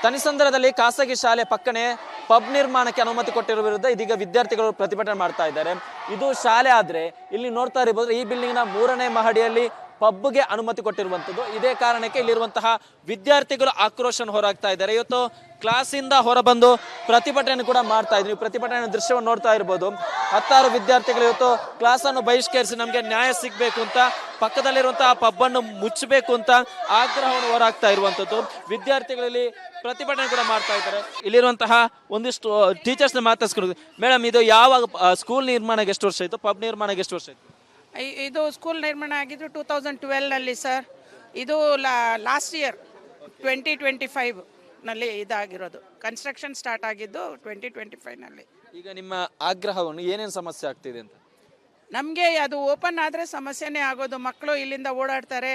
ತನಿಸಂದ್ರದಲ್ಲಿ ಖಾಸಗಿ ಶಾಲೆ ಪಕ್ಕನೆ ಪಬ್ ನಿರ್ಮಾಣಕ್ಕೆ ಅನುಮತಿ ಕೊಟ್ಟಿರುವ ವಿರುದ್ಧ ಇದೀಗ ವಿದ್ಯಾರ್ಥಿಗಳು ಪ್ರತಿಭಟನೆ ಮಾಡ್ತಾ ಇದ್ದಾರೆ. ಇದು ಶಾಲೆ ಆದ್ರೆ ಇಲ್ಲಿ ನೋಡ್ತಾ ಇರಬಹುದು, ಈ ಬಿಲ್ಡಿಂಗ್ ನ 3ನೇ ಮಹಡಿಯಲ್ಲಿ ಪಬ್ಗೆ ಅನುಮತಿ ಕೊಟ್ಟಿರುವಂತದ್ದು. ಇದೇ ಕಾರಣಕ್ಕೆ ಇಲ್ಲಿರುವಂತಹ ವಿದ್ಯಾರ್ಥಿಗಳು ಆಕ್ರೋಶ ಹೊರಹಾಕ್ತಾ ಇದ್ದಾರೆ. ಇವತ್ತು ಕ್ಲಾಸಿಂದ ಹೊರಬಂದು ಪ್ರತಿಭಟನೆ ಕೂಡ ಮಾಡ್ತಾ ಇದ್ರು. ಪ್ರತಿಭಟನೆ ದೃಶ್ಯವನ್ನು ನೋಡ್ತಾ ಇರಬಹುದು. 10 ವಿದ್ಯಾರ್ಥಿಗಳು ಇವತ್ತು ಕ್ಲಾಸ್ ಅನ್ನು ಬಹಿಷ್ಕರಿಸಿ ನಮಗೆ ನ್ಯಾಯ ಸಿಗಬೇಕು ಅಂತ, ಪಕ್ಕದಲ್ಲಿರುವಂತಹ ಪಬ್ ಅನ್ನು ಮುಚ್ಚಬೇಕು ಅಂತ ಆಗ್ರಹವನ್ನು ಹೊರಹಾಕ್ತಾ ಇರುವಂತದ್ದು. ವಿದ್ಯಾರ್ಥಿಗಳಲ್ಲಿ ಪ್ರತಿಭಟನೆ ಕೂಡ ಮಾಡ್ತಾ ಇದ್ದಾರೆ. ಇಲ್ಲಿರುವಂತಹ ಒಂದಿಷ್ಟು ಟೀಚರ್ಸ್ ನ ಮಾತಾಡ್ಸ್ಕೊಂಡು, ಮೇಡಮ್ ಇದು ಯಾವಾಗ ಸ್ಕೂಲ್ ನಿರ್ಮಾಣಕ್ಕೆ ಎಷ್ಟು ವರ್ಷ ಆಯ್ತು, ಪಬ್ ನಿರ್ಮಾಣಕ್ಕೆ ಎಷ್ಟು ವರ್ಷ ಆಯ್ತು? ಇದು ಸ್ಕೂಲ್ ನಿರ್ಮಾಣ ಆಗಿದ್ದು 2012ನಲ್ಲಿ ಸರ್. ಇದು ಲಾಸ್ಟ್ ಇಯರ್ 2025ನಲ್ಲಿ ಇದಾಗಿರೋದು. ಕನ್ಸ್ಟ್ರಕ್ಷನ್ ಸ್ಟಾರ್ಟ್ ಆಗಿದ್ದು 2025ನಲ್ಲಿ. ಈಗ ನಿಮ್ಮ ಆಗ್ರಹವನ್ನು ಏನೇನು ಸಮಸ್ಯೆ ಆಗ್ತಿದೆ ಅಂತ? ನಮಗೆ ಅದು ಓಪನ್ ಆದರೆ ಸಮಸ್ಯೆನೇ ಆಗೋದು. ಮಕ್ಕಳು ಇಲ್ಲಿಂದ ಓಡಾಡ್ತಾರೆ,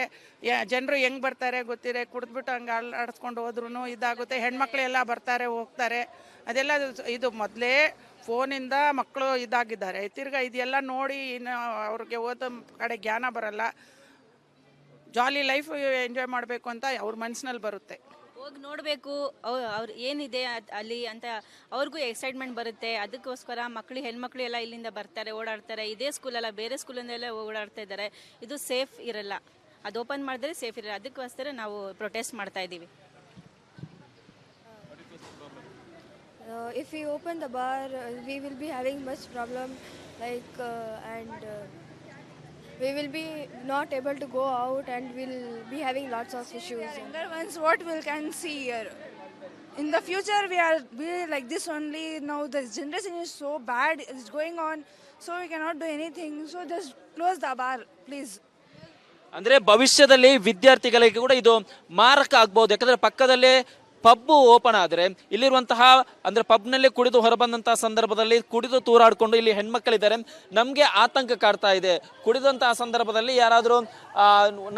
ಜನರು ಹೆಂಗೆ ಬರ್ತಾರೆ ಗೊತ್ತಿದೆ. ಕುಡಿದ್ಬಿಟ್ಟು ಹಂಗೆ ಆಡಿಸ್ಕೊಂಡು ಹೋದ್ರೂ ಇದಾಗುತ್ತೆ. ಹೆಣ್ಮಕ್ಳೆಲ್ಲ ಬರ್ತಾರೆ ಹೋಗ್ತಾರೆ. ಅದೆಲ್ಲ ಇದು ಮೊದಲೇ ಫೋನಿಂದ ಮಕ್ಕಳು ಇದಾಗಿದ್ದಾರೆ. ತಿರ್ಗಾ ಇದೆಲ್ಲ ನೋಡಿ ಇನ್ನು ಅವ್ರಿಗೆ ಓದೋ ಕಡೆ ಜ್ಞಾನ ಬರಲ್ಲ. ಜಾಲಿ ಲೈಫ್ ಎಂಜಾಯ್ ಮಾಡಬೇಕು ಅಂತ ಅವ್ರ ಮನಸ್ಸಿನಲ್ಲಿ ಬರುತ್ತೆ. ಹೋಗಿ ನೋಡಬೇಕು ಅವ್ರು ಏನಿದೆ ಅಲ್ಲಿ ಅಂತ ಅವ್ರಿಗೂ ಎಕ್ಸೈಟ್ಮೆಂಟ್ ಬರುತ್ತೆ. ಅದಕ್ಕೋಸ್ಕರ ಹೆಣ್ಮಕ್ಳು ಎಲ್ಲ ಇಲ್ಲಿಂದ ಬರ್ತಾರೆ, ಓಡಾಡ್ತಾರೆ. ಇದೇ ಸ್ಕೂಲಲ್ಲ, ಬೇರೆ ಸ್ಕೂಲಿಂದೆಲ್ಲ ಓಡಾಡ್ತಾ ಇದ್ದಾರೆ. ಇದು ಸೇಫ್ ಇರಲ್ಲ. ಅದು ಓಪನ್ ಮಾಡಿದ್ರೆ ಸೇಫ್ ಇರಲ್ಲ. ಅದಕ್ಕೋಸ್ಕರ ನಾವು ಪ್ರೊಟೆಸ್ಟ್ ಮಾಡ್ತಾ ಇದ್ದೀವಿ. If we open the bar, we will be having much problem, and we will be not able to go out, and we'll be having lots of issues. Younger ones, what we can see here. In the future, we like this only. Now the generation is so bad, it's going on, so we cannot do anything. So just close the bar, please. ಅಂದ್ರೆ ಭವಿಷ್ಯದಲ್ಲಿ ವಿದ್ಯಾರ್ಥಿಗಳಿಗೆ ಕೂಡ ಇದು ಮಾರಕ ಆಗ್ಬಹುದು. ಯಾಕಂದ್ರೆ ಪಕ್ಕದಲ್ಲೇ pub open ಆದ್ರೆ ಇಲ್ಲಿರುವಂತಹ ಅಂದ್ರೆ ಪಬ್ನಲ್ಲಿ ಕುಡಿದು ಹೊರಬಂದಂತಹ ಸಂದರ್ಭದಲ್ಲಿ ಕುಡಿದು ತೂರಾಡ್ಕೊಂಡು ಇಲ್ಲಿ ಹೆಣ್ಮಕ್ಳಿದ್ದಾರೆ, ನಮ್ಗೆ ಆತಂಕ ಕಾಡ್ತಾ ಇದೆ. ಕುಡಿದಂತಹ ಸಂದರ್ಭದಲ್ಲಿ ಯಾರಾದ್ರೂ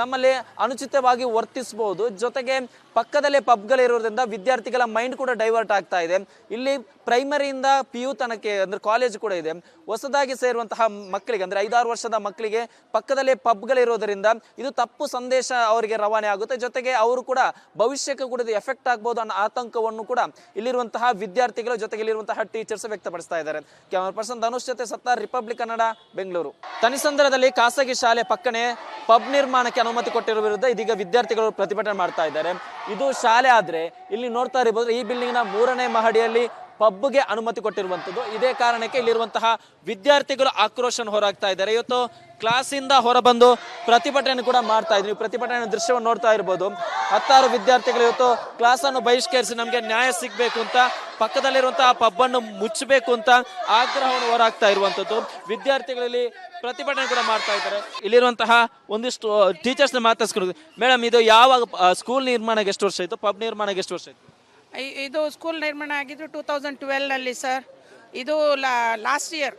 ನಮ್ಮಲ್ಲಿ ಅನುಚಿತವಾಗಿ ವರ್ತಿಸಬಹುದು. ಜೊತೆಗೆ ಪಕ್ಕದಲ್ಲೇ ಪಬ್ಗಳಿರೋದ್ರಿಂದ ವಿದ್ಯಾರ್ಥಿಗಳ ಮೈಂಡ್ ಕೂಡ ಡೈವರ್ಟ್ ಆಗ್ತಾ ಇದೆ. ಇಲ್ಲಿ ಪ್ರೈಮರಿಯಿಂದ PU ತನಕ ಅಂದ್ರೆ ಕಾಲೇಜ್ ಕೂಡ ಇದೆ. ಹೊಸದಾಗಿ ಸೇರುವಂತಹ ಮಕ್ಕಳಿಗೆ ಅಂದ್ರೆ 5-6 ವರ್ಷದ ಮಕ್ಕಳಿಗೆ ಪಕ್ಕದಲ್ಲೇ ಪಬ್ಗಳಿರೋದ್ರಿಂದ ಇದು ತಪ್ಪು ಸಂದೇಶ ಅವರಿಗೆ ರವಾನೆ ಆಗುತ್ತೆ. ಜೊತೆಗೆ ಅವರು ಕೂಡ ಭವಿಷ್ಯಕ್ಕೆ ಕೂಡ ಇದು ಎಫೆಕ್ಟ್ ಆಗ್ಬಹುದು ಅನ್ನೋ ಆತಂಕವನ್ನು ಕೂಡ ಇಲ್ಲಿರುವಂತಹ ವಿದ್ಯಾರ್ಥಿಗಳು ಜೊತೆಗೆ ಇಲ್ಲಿರುವಂತಹ ಟೀಚರ್ಸ್ ವ್ಯಕ್ತಪಡಿಸ್ತಾ ಇದ್ದಾರೆ. ಕ್ಯಾಮರಾ ಪರ್ಸನ್ ಧನುಷ್ ಜೊತೆ ಸತ್ತಾರ್, ರಿಪಬ್ಲಿಕ್ ಕನ್ನಡ, ಬೆಂಗಳೂರು. ತನಿಸಂದ್ರದಲ್ಲಿ ಖಾಸಗಿ ಶಾಲೆ ಪಕ್ಕನೆ ಪಬ್ ನಿರ್ಮಾಣಕ್ಕೆ ಅನುಮತಿ ಕೊಟ್ಟಿರುವ ವಿರುದ್ಧ ಇದೀಗ ವಿದ್ಯಾರ್ಥಿಗಳು ಪ್ರತಿಭಟನೆ ಮಾಡ್ತಾ ಇದ್ದಾರೆ. ಇದು ಶಾಲೆ ಆದ್ರೆ ಇಲ್ಲಿ ನೋಡ್ತಾ ಇರಬಹುದು, ಈ ಬಿಲ್ಡಿಂಗ್ ನ 3ನೇ ಮಹಡಿಯಲ್ಲಿ ಪಬ್ಗೆ ಅನುಮತಿ ಕೊಟ್ಟಿರುವಂತದ್ದು. ಇದೇ ಕಾರಣಕ್ಕೆ ಇಲ್ಲಿರುವಂತಹ ವಿದ್ಯಾರ್ಥಿಗಳು ಆಕ್ರೋಶ ಹೊರಹಾಕ್ತಾ ಇದ್ದಾರೆ. ಇವತ್ತು ಕ್ಲಾಸಿಂದ ಹೊರಬಂದು ಪ್ರತಿಭಟನೆ ಕೂಡ ಮಾಡ್ತಾ ಇದ್ರು. ಪ್ರತಿಭಟನೆ ದೃಶ್ಯವನ್ನು ನೋಡ್ತಾ ಇರಬಹುದು. 10 ವಿದ್ಯಾರ್ಥಿಗಳು ಇವತ್ತು ಕ್ಲಾಸ್ ಅನ್ನು ಬಹಿಷ್ಕರಿಸಿ ನಮಗೆ ನ್ಯಾಯ ಸಿಗಬೇಕು ಅಂತ, ಪಕ್ಕದಲ್ಲಿರುವಂತಹ ಪಬ್ ಅನ್ನು ಮುಚ್ಚಬೇಕು ಅಂತ ಆಗ್ರಹವನ್ನು ಹೊರಹಾಕ್ತಾ ಇರುವಂತದ್ದು. ವಿದ್ಯಾರ್ಥಿಗಳಲ್ಲಿ ಪ್ರತಿಭಟನೆ ಕೂಡ ಮಾಡ್ತಾ ಇದ್ದಾರೆ. ಇಲ್ಲಿರುವಂತಹ ಒಂದಿಷ್ಟು ಟೀಚರ್ಸ್ ನ ಮಾತಾಡ್ಸ್ಕೊಂಡು, ಮೇಡಮ್ ಇದು ಯಾವಾಗ ಸ್ಕೂಲ್ ನಿರ್ಮಾಣಕ್ಕೆ ಎಷ್ಟು ವರ್ಷ ಆಯ್ತು, ಪಬ್ ನಿರ್ಮಾಣಕ್ಕೆ ಎಷ್ಟು ವರ್ಷ ಆಯ್ತು? ಇದು ಸ್ಕೂಲ್ ನಿರ್ಮಾಣ ಆಗಿದ್ದು 2012ನಲ್ಲಿ ಸರ್. ಇದು ಲಾಸ್ಟ್ ಇಯರ್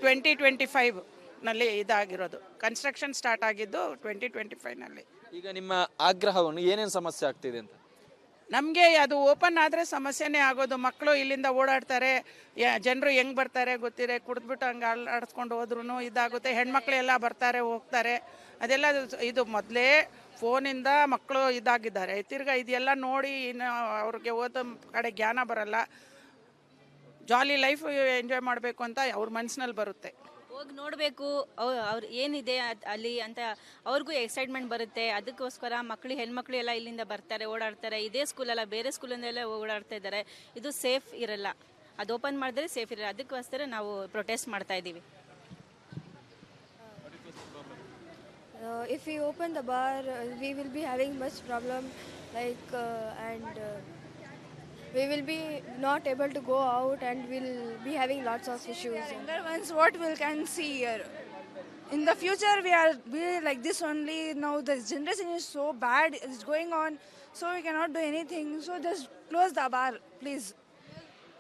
2025ನಲ್ಲಿ ಇದಾಗಿರೋದು. ಕನ್ಸ್ಟ್ರಕ್ಷನ್ ಸ್ಟಾರ್ಟ್ ಆಗಿದ್ದು 2025ನಲ್ಲಿ. ಈಗ ನಿಮ್ಮ ಆಗ್ರಹವನ್ನು ಏನೇನು ಸಮಸ್ಯೆ ಆಗ್ತಿದೆ ಅಂತ? ನಮಗೆ ಅದು ಓಪನ್ ಆದರೆ ಸಮಸ್ಯೆನೇ ಆಗೋದು. ಮಕ್ಕಳು ಇಲ್ಲಿಂದ ಓಡಾಡ್ತಾರೆ, ಜನರು ಹೆಂಗೆ ಬರ್ತಾರೆ ಗೊತ್ತಿದೆ. ಕುಡಿದ್ಬಿಟ್ಟು ಹಂಗೆ ಆಡಿಸ್ಕೊಂಡು ಹೋದ್ರೂ ಇದಾಗುತ್ತೆ. ಹೆಣ್ಮಕ್ಳೆಲ್ಲ ಬರ್ತಾರೆ ಹೋಗ್ತಾರೆ. ಅದೆಲ್ಲ ಇದು ಮೊದಲೇ ಫೋನಿಂದ ಮಕ್ಕಳು ಇದಾಗಿದ್ದಾರೆ. ತಿರ್ಗಾ ಇದೆಲ್ಲ ನೋಡಿ ಇನ್ನು ಅವ್ರಿಗೆ ಓದೋ ಕಡೆ ಜ್ಞಾನ ಬರಲ್ಲ. ಜಾಲಿ ಲೈಫ್ ಎಂಜಾಯ್ ಮಾಡಬೇಕು ಅಂತ ಅವ್ರ ಮನಸ್ಸಿನಲ್ಲಿ ಬರುತ್ತೆ. ಹೋಗಿ ನೋಡಬೇಕು ಅವ್ರು ಏನಿದೆ ಅಲ್ಲಿ ಅಂತ ಅವ್ರಿಗೂ ಎಕ್ಸೈಟ್ಮೆಂಟ್ ಬರುತ್ತೆ. ಅದಕ್ಕೋಸ್ಕರ ಹೆಣ್ಮಕ್ಳು ಎಲ್ಲ ಇಲ್ಲಿಂದ ಬರ್ತಾರೆ, ಓಡಾಡ್ತಾರೆ. ಇದೇ ಸ್ಕೂಲಲ್ಲ, ಬೇರೆ ಸ್ಕೂಲಿಂದೆಲ್ಲ ಓಡಾಡ್ತಾ ಇದ್ದಾರೆ. ಇದು ಸೇಫ್ ಇರಲ್ಲ. ಅದು ಓಪನ್ ಮಾಡಿದ್ರೆ ಸೇಫ್ ಇರಲ್ಲ. ಅದಕ್ಕೋಸ್ಕರ ನಾವು ಪ್ರೊಟೆಸ್ಟ್ ಮಾಡ್ತಾ ಇದ್ದೀವಿ. If we open the bar, we will be having much problem, and we will be not able to go out, and we'll be having lots of issues. Younger ones, what we can see here. In the future, we like this only. Now the generation is so bad, it's going on, so we cannot do anything. So just close the bar, please.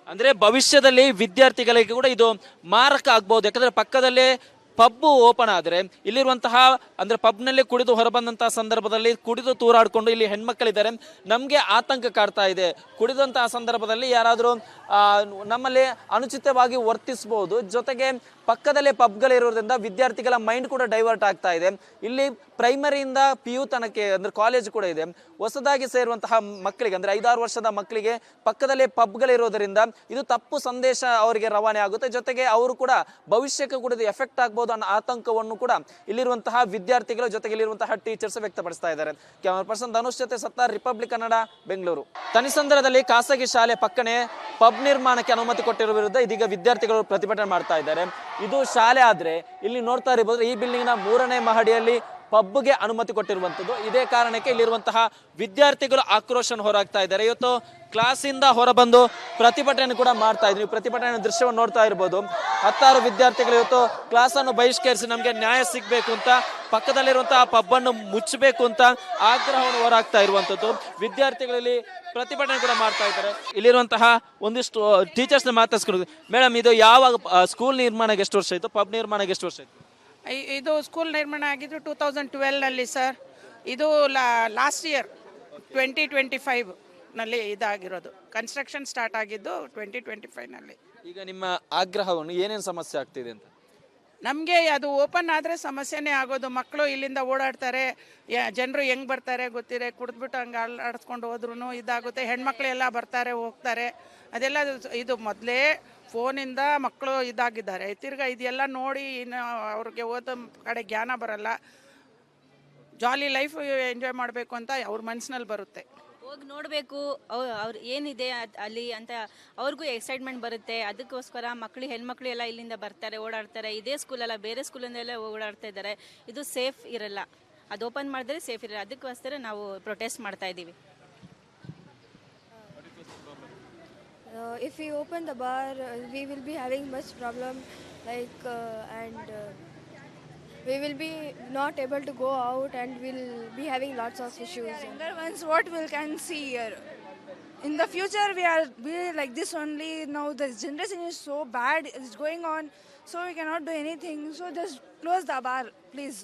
ಅಂದ್ರೆ ಭವಿಷ್ಯದಲ್ಲಿ ವಿದ್ಯಾರ್ಥಿಗಳಿಗೆ ಕೂಡ ಇದು ಮಾರಕ ಆಗ್ಬಹುದು. ಯಾಕಂದ್ರೆ ಪಕ್ಕದಲ್ಲೇ pub open ಆದ್ರೆ ಇಲ್ಲಿರುವಂತಹ ಅಂದ್ರೆ ಪಬ್ನಲ್ಲಿ ಕುಡಿದು ಹೊರಬಂದಂತಹ ಸಂದರ್ಭದಲ್ಲಿ ಕುಡಿದು ತೂರಾಡ್ಕೊಂಡು ಇಲ್ಲಿ ಹೆಣ್ಮಕ್ಳಿದ್ದಾರೆ, ನಮ್ಗೆ ಆತಂಕ ಕಾಡ್ತಾ ಇದೆ. ಕುಡಿದಂತಹ ಸಂದರ್ಭದಲ್ಲಿ ಯಾರಾದ್ರೂ ನಮ್ಮಲ್ಲಿ ಅನುಚಿತವಾಗಿ ವರ್ತಿಸಬಹುದು. ಜೊತೆಗೆ ಪಕ್ಕದಲ್ಲೇ ಪಬ್ಗಳಿರೋದ್ರಿಂದ ವಿದ್ಯಾರ್ಥಿಗಳ ಮೈಂಡ್ ಕೂಡ ಡೈವರ್ಟ್ ಆಗ್ತಾ ಇದೆ. ಇಲ್ಲಿ ಪ್ರೈಮರಿಯಿಂದ PU ತನಕ ಅಂದ್ರೆ ಕಾಲೇಜ್ ಕೂಡ ಇದೆ. ಹೊಸದಾಗಿ ಸೇರುವಂತಹ ಮಕ್ಕಳಿಗೆ ಅಂದ್ರೆ 5-6 ವರ್ಷದ ಮಕ್ಕಳಿಗೆ ಪಕ್ಕದಲ್ಲೇ ಪಬ್ಗಳಿರೋದ್ರಿಂದ ಇದು ತಪ್ಪು ಸಂದೇಶ ಅವರಿಗೆ ರವಾನೆ ಆಗುತ್ತೆ. ಜೊತೆಗೆ ಅವರು ಕೂಡ ಭವಿಷ್ಯಕ್ಕೆ ಕೂಡ ಇದು ಎಫೆಕ್ಟ್ ಆಗ್ಬೋದು ಅನ್ನೋ ಆತಂಕವನ್ನು ಕೂಡ ಇಲ್ಲಿರುವಂತಹ ವಿದ್ಯಾರ್ಥಿಗಳು ಜೊತೆಗೆ ಇಲ್ಲಿರುವಂತಹ ಟೀಚರ್ಸ್ ವ್ಯಕ್ತಪಡಿಸ್ತಾ ಇದ್ದಾರೆ. ಕ್ಯಾಮರಾ ಪರ್ಸನ್ ಧನುಷ್ ಜೊತೆ ಸತ್ತಾರ್, ರಿಪಬ್ಲಿಕ್ ಕನ್ನಡ, ಬೆಂಗಳೂರು. ತನಿಸಂದ್ರದಲ್ಲಿ ಖಾಸಗಿ ಶಾಲೆ ಪಕ್ಕನೆ ಪಬ್ ನಿರ್ಮಾಣಕ್ಕೆ ಅನುಮತಿ ಕೊಟ್ಟಿರುವ ವಿರುದ್ಧ ಇದೀಗ ವಿದ್ಯಾರ್ಥಿಗಳು ಪ್ರತಿಭಟನೆ ಮಾಡ್ತಾ ಇದ್ದಾರೆ. ಇದು ಶಾಲೆ ಆದ್ರೆ ಇಲ್ಲಿ ನೋಡ್ತಾ ಇರಬಹುದು, ಈ ಬಿಲ್ಡಿಂಗ್ ನ 3ನೇ ಮಹಡಿಯಲ್ಲಿ ಪಬ್ಗೆ ಅನುಮತಿ ಕೊಟ್ಟಿರುವಂತದ್ದು. ಇದೇ ಕಾರಣಕ್ಕೆ ಇಲ್ಲಿರುವಂತಹ ವಿದ್ಯಾರ್ಥಿಗಳು ಆಕ್ರೋಶನ ಹೊರಹಾಕ್ತಾ ಇದ್ದಾರೆ. ಇವತ್ತು ಕ್ಲಾಸಿಂದ ಹೊರಬಂದು ಪ್ರತಿಭಟನೆ ಕೂಡ ಮಾಡ್ತಾ ಇದ್ರು. ಪ್ರತಿಭಟನೆ ದೃಶ್ಯವನ್ನು ನೋಡ್ತಾ ಇರಬಹುದು. 10 ವಿದ್ಯಾರ್ಥಿಗಳು ಇವತ್ತು ಕ್ಲಾಸ್ ಅನ್ನು ಬಹಿಷ್ಕರಿಸಿ ನಮಗೆ ನ್ಯಾಯ ಸಿಗಬೇಕು ಅಂತ, ಪಕ್ಕದಲ್ಲಿರುವಂತಹ ಪಬ್ ಅನ್ನು ಮುಚ್ಚಬೇಕು ಅಂತ ಆಗ್ರಹವನ್ನು ಹೊರಹಾಕ್ತಾ ಇರುವಂತದ್ದು. ವಿದ್ಯಾರ್ಥಿಗಳಲ್ಲಿ ಪ್ರತಿಭಟನೆ ಕೂಡ ಮಾಡ್ತಾ ಇದ್ದಾರೆ. ಇಲ್ಲಿರುವಂತಹ ಒಂದಿಷ್ಟು ಟೀಚರ್ಸ್ ಮಾತಾಡ್ಸ್ಕೊಂಡು, ಮೇಡಮ್ ಇದು ಯಾವಾಗ ಸ್ಕೂಲ್ ನಿರ್ಮಾಣಕ್ಕೆ ಎಷ್ಟು ವರ್ಷ ಆಯ್ತು, ಪಬ್ ನಿರ್ಮಾಣಕ್ಕೆ ಎಷ್ಟು ವರ್ಷ ಆಯ್ತು? ಇದು ಸ್ಕೂಲ್ ನಿರ್ಮಾಣ ಆಗಿದ್ದು 2012ನಲ್ಲಿ ಸರ್. ಇದು ಲಾಸ್ಟ್ ಇಯರ್ 2025ನಲ್ಲಿ ಇದಾಗಿರೋದು. ಕನ್ಸ್ಟ್ರಕ್ಷನ್ ಸ್ಟಾರ್ಟ್ ಆಗಿದ್ದು 2025ನಲ್ಲಿ. ಈಗ ನಿಮ್ಮ ಆಗ್ರಹವನ್ನು ಏನೇನು ಸಮಸ್ಯೆ ಆಗ್ತಿದೆ ಅಂತ? ನಮಗೆ ಅದು ಓಪನ್ ಆದರೆ ಸಮಸ್ಯೆನೇ ಆಗೋದು. ಮಕ್ಕಳು ಇಲ್ಲಿಂದ ಓಡಾಡ್ತಾರೆ, ಜನರು ಹೆಂಗೆ ಬರ್ತಾರೆ ಗೊತ್ತಿದೆ, ಕುಡಿದ್ಬಿಟ್ಟು ಹಂಗೆ ಆಡಿಸ್ಕೊಂಡು ಹೋದ್ರೂ ಇದಾಗುತ್ತೆ. ಹೆಣ್ಮಕ್ಳೆಲ್ಲ ಬರ್ತಾರೆ ಹೋಗ್ತಾರೆ. ಅದೆಲ್ಲ ಇದು ಮೊದಲೇ ಫೋನಿಂದ ಮಕ್ಕಳು ಇದಾಗಿದ್ದಾರೆ. ತಿರ್ಗಾ ಇದೆಲ್ಲ ನೋಡಿ ಇನ್ನು ಅವ್ರಿಗೆ ಓದೋ ಕಡೆ ಜ್ಞಾನ ಬರಲ್ಲ. ಜಾಲಿ ಲೈಫ್ ಎಂಜಾಯ್ ಮಾಡಬೇಕು ಅಂತ ಅವ್ರ ಮನಸ್ಸಿನಲ್ಲಿ ಬರುತ್ತೆ. ಹೋಗಿ ನೋಡಬೇಕು ಅವ್ರು ಏನಿದೆ ಅಲ್ಲಿ ಅಂತ ಅವ್ರಿಗೂ ಎಕ್ಸೈಟ್ಮೆಂಟ್ ಬರುತ್ತೆ. ಅದಕ್ಕೋಸ್ಕರ ಹೆಣ್ಮಕ್ಳು ಎಲ್ಲ ಇಲ್ಲಿಂದ ಬರ್ತಾರೆ, ಓಡಾಡ್ತಾರೆ. ಇದೇ ಸ್ಕೂಲಲ್ಲ, ಬೇರೆ ಸ್ಕೂಲಿಂದೆಲ್ಲ ಓಡಾಡ್ತಾ ಇದ್ದಾರೆ. ಇದು ಸೇಫ್ ಇರಲ್ಲ. ಅದು ಓಪನ್ ಮಾಡಿದ್ರೆ ಸೇಫ್ ಇರಲ್ಲ. ಅದಕ್ಕೋಸ್ಕರ ನಾವು ಪ್ರೊಟೆಸ್ಟ್ ಮಾಡ್ತಾ ಇದ್ದೀವಿ. If we open the bar, we will be having much problem, and we will be not able to go out, and we'll be having lots of issues. Younger ones, what we can see here. In the future, we like this only. Now the generation is so bad. It's going on, so we cannot do anything. So just close the bar, please.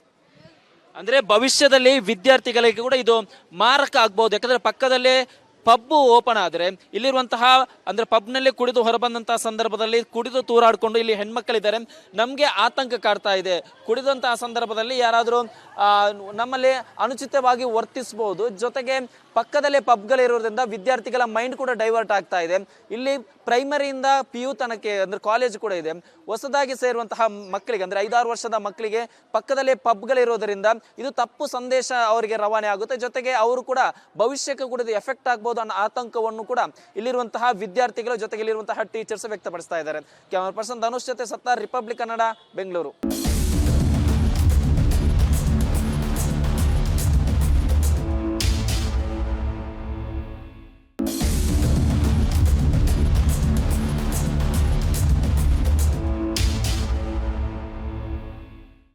ಅಂದ್ರೆ ಭವಿಷ್ಯದಲ್ಲಿ ವಿದ್ಯಾರ್ಥಿಗಳಿಗೆ ಕೂಡ ಇದು ಮಾರಕ ಆಗ್ಬಹುದು. ಯಾಕಂದ್ರೆ ಪಕ್ಕದಲ್ಲೇ pub open ಆದ್ರೆ ಇಲ್ಲಿರುವಂತಹ ಅಂದ್ರೆ ಪಬ್ನಲ್ಲಿ ಕುಡಿದು ಹೊರಬಂದಂತಹ ಸಂದರ್ಭದಲ್ಲಿ ಕುಡಿದು ತೂರಾಡ್ಕೊಂಡು ಇಲ್ಲಿ ಹೆಣ್ಮಕ್ಳಿದ್ದಾರೆ, ನಮಗೆ ಆತಂಕ ಕಾಡ್ತಾ ಇದೆ. ಕುಡಿದಂತಹ ಸಂದರ್ಭದಲ್ಲಿ ಯಾರಾದರೂ ನಮ್ಮಲ್ಲಿ ಅನುಚಿತವಾಗಿ ವರ್ತಿಸಬಹುದು. ಜೊತೆಗೆ ಪಕ್ಕದಲ್ಲೇ ಪಬ್ಗಳಿರೋದ್ರಿಂದ ವಿದ್ಯಾರ್ಥಿಗಳ ಮೈಂಡ್ ಕೂಡ ಡೈವರ್ಟ್ ಆಗ್ತಾ ಇದೆ. ಇಲ್ಲಿ ಪ್ರೈಮರಿಯಿಂದ PU ತನಕ ಅಂದ್ರೆ ಕಾಲೇಜ್ ಕೂಡ ಇದೆ. ಹೊಸದಾಗಿ ಸೇರುವಂತಹ ಮಕ್ಕಳಿಗೆ ಅಂದ್ರೆ 5-6 ವರ್ಷದ ಮಕ್ಕಳಿಗೆ ಪಕ್ಕದಲ್ಲೇ ಪಬ್ಗಳಿರೋದ್ರಿಂದ ಇದು ತಪ್ಪು ಸಂದೇಶ ಅವರಿಗೆ ರವಾನೆ ಆಗುತ್ತೆ. ಜೊತೆಗೆ ಅವರು ಕೂಡ ಭವಿಷ್ಯಕ್ಕೆ ಕೂಡ ಇದು ಎಫೆಕ್ಟ್ ಆಗ್ಬೋದು ಅನ್ನೋ ಆತಂಕವನ್ನು ಕೂಡ ಇಲ್ಲಿರುವಂತಹ ವಿದ್ಯಾರ್ಥಿಗಳು ಜೊತೆಗೆ ಇಲ್ಲಿರುವಂತಹ ಟೀಚರ್ಸ್ ವ್ಯಕ್ತಪಡಿಸ್ತಾ ಇದ್ದಾರೆ. ಕ್ಯಾಮರಾ ಪರ್ಸನ್ ಧನುಷ್ ಜೊತೆ ಸತ್ತಾರ್, ರಿಪಬ್ಲಿಕ್ ಕನ್ನಡ, ಬೆಂಗಳೂರು.